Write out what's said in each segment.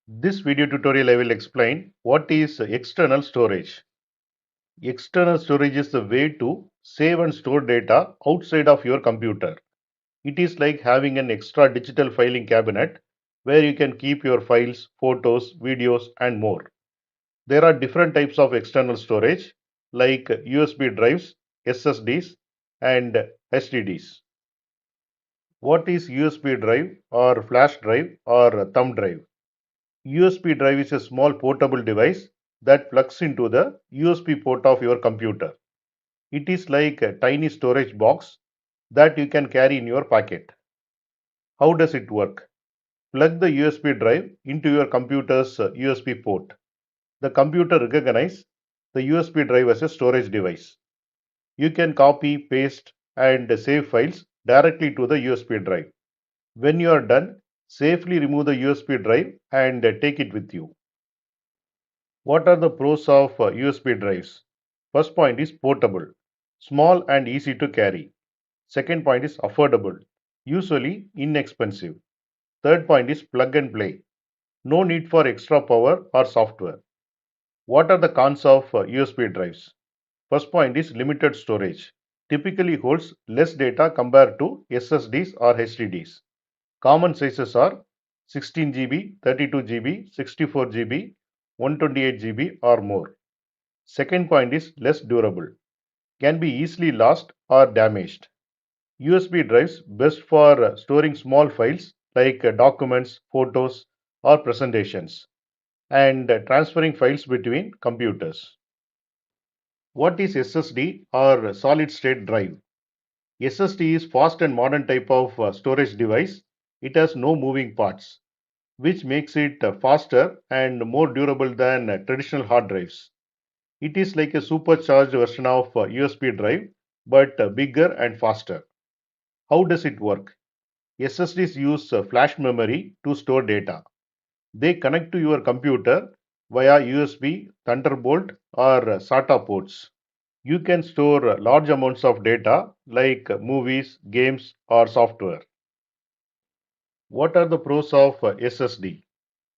This video tutorial I will explain what is external storage. External storage is the way to save and store data outside of your computer. It is like having an extra digital filing cabinet where you can keep your files, photos, videos and more. There are different types of external storage like USB drives, SSDs and HDDs. What is USB drive or flash drive or thumb drive? USB drive is a small portable device that plugs into the USB port of your computer. It is like a tiny storage box that you can carry in your pocket. How does it work? Plug the USB drive into your computer's USB port. The computer recognizes the USB drive as a storage device. You can copy, paste, and save files directly to the USB drive. When you are done, safely remove the USB drive and take it with you. What are the pros of USB drives? First point is portable, small and easy to carry. Second point is affordable, usually inexpensive. Third point is plug and play, no need for extra power or software. What are the cons of USB drives? First point is limited storage, typically holds less data compared to SSDs or HDDs. Common sizes are 16 GB, 32 GB, 64 GB, 128 GB or more. Second point is less durable, can be easily lost or damaged. USB drives best for storing small files like documents, photos or presentations and transferring files between computers. What is SSD or solid state drive? SSD is fast and modern type of storage device. It has no moving parts, which makes it faster and more durable than traditional hard drives. It is like a supercharged version of USB drive, but bigger and faster. How does it work? SSDs use flash memory to store data. They connect to your computer via USB, Thunderbolt, or SATA ports. You can store large amounts of data like movies, games, or software. What are the pros of SSD?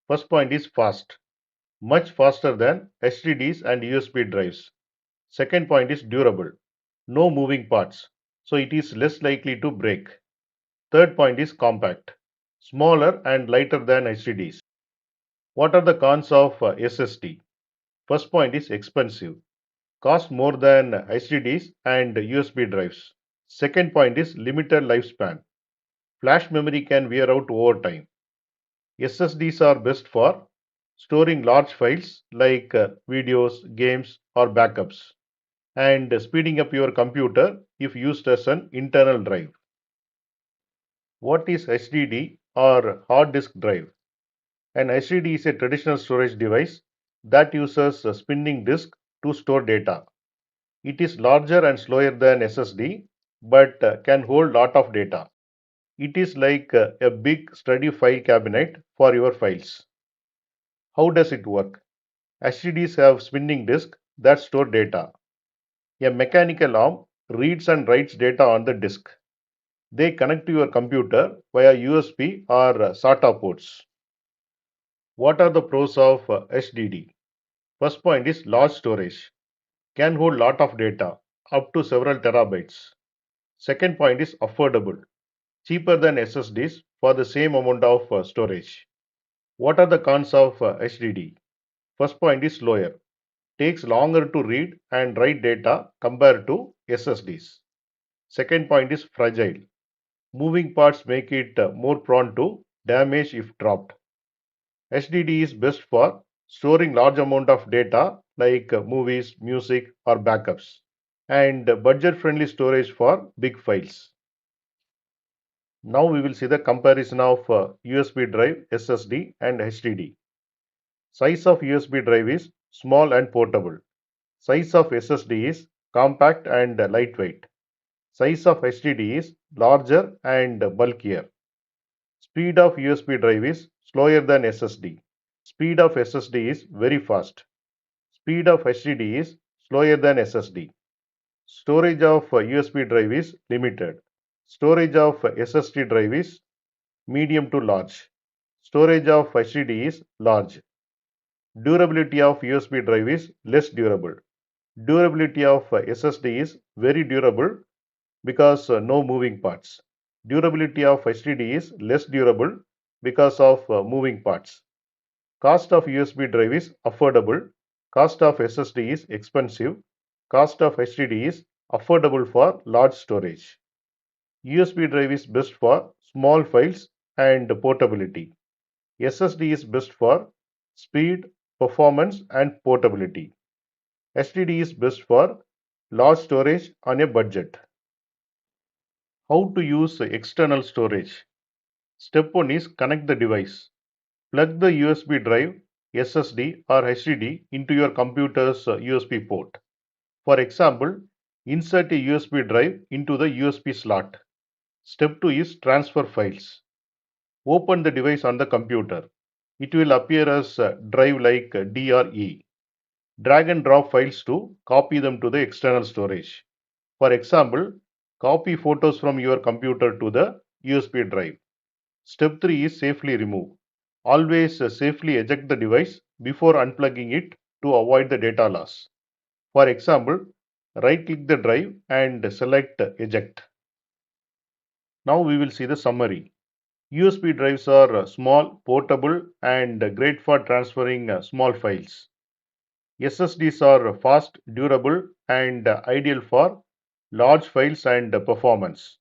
First point is fast, much faster than HDDs and USB drives. Second point is durable, no moving parts, so it is less likely to break. Third point is compact, smaller and lighter than HDDs. What are the cons of SSD? First point is expensive, cost more than HDDs and USB drives. Second point is limited lifespan. Flash memory can wear out over time. SSDs are best for storing large files like videos, games, or backups, and speeding up your computer if used as an internal drive. What is HDD or hard disk drive? An HDD is a traditional storage device that uses a spinning disk to store data. It is larger and slower than SSD but can hold lot of data. It is like a big sturdy file cabinet for your files. How does it work? HDDs have spinning disk that store data. A mechanical arm reads and writes data on the disk. They connect to your computer via USB or SATA ports. What are the pros of HDD? First point is large storage, can hold lot of data, up to several terabytes. Second point is affordable, cheaper than SSDs for the same amount of storage. What are the cons of HDD? First point is slower, takes longer to read and write data compared to SSDs. Second point is fragile, moving parts make it more prone to damage if dropped. HDD is best for storing large amount of data like movies, music or backups and budget friendly storage for big files. Now we will see the comparison of USB drive, SSD and HDD. Size of USB drive is small and portable. Size of SSD is compact and lightweight. Size of HDD is larger and bulkier. Speed of USB drive is slower than SSD. Speed of SSD is very fast. Speed of HDD is slower than SSD. Storage of USB drive is limited. Storage of SSD drive is medium to large. Storage of HDD is large. Durability of USB drive is less durable. Durability of SSD is very durable because no moving parts. Durability of HDD is less durable because of moving parts. Cost of USB drive is affordable. Cost of SSD is expensive. Cost of HDD is affordable for large storage. USB drive is best for small files and portability. SSD is best for speed, performance, and portability. HDD is best for large storage on a budget. How to use external storage? Step 1 is connect the device. Plug the USB drive, SSD or HDD into your computer's USB port. For example, insert a USB drive into the USB slot. Step 2 is transfer files. Open the device on the computer. It will appear as a drive like D or E. Drag and drop files to copy them to the external storage. For example, copy photos from your computer to the USB drive. Step 3 is safely remove. Always safely eject the device before unplugging it to avoid the data loss. For example, right click the drive and select eject. Now we will see the summary. USB drives are small, portable and great for transferring small files. SSDs are fast, durable and ideal for large files and performance.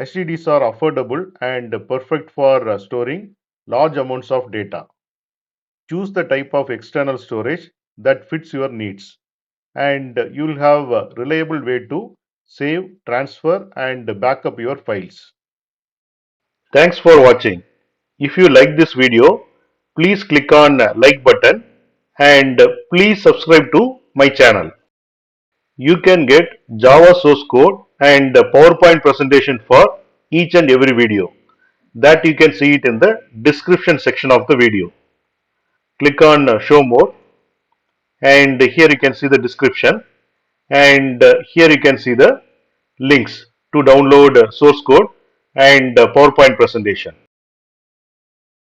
HDDs are affordable and perfect for storing large amounts of data. Choose the type of external storage that fits your needs, and you'll have a reliable way to save, transfer, and backup your files. Thanks for watching. If you like this video, please click on like button and please subscribe to my channel. You can get Java source code and PowerPoint presentation for each and every video. That you can see it in the description section of the video. Click on show more and here you can see the description and here you can see the links to download source code and PowerPoint presentation.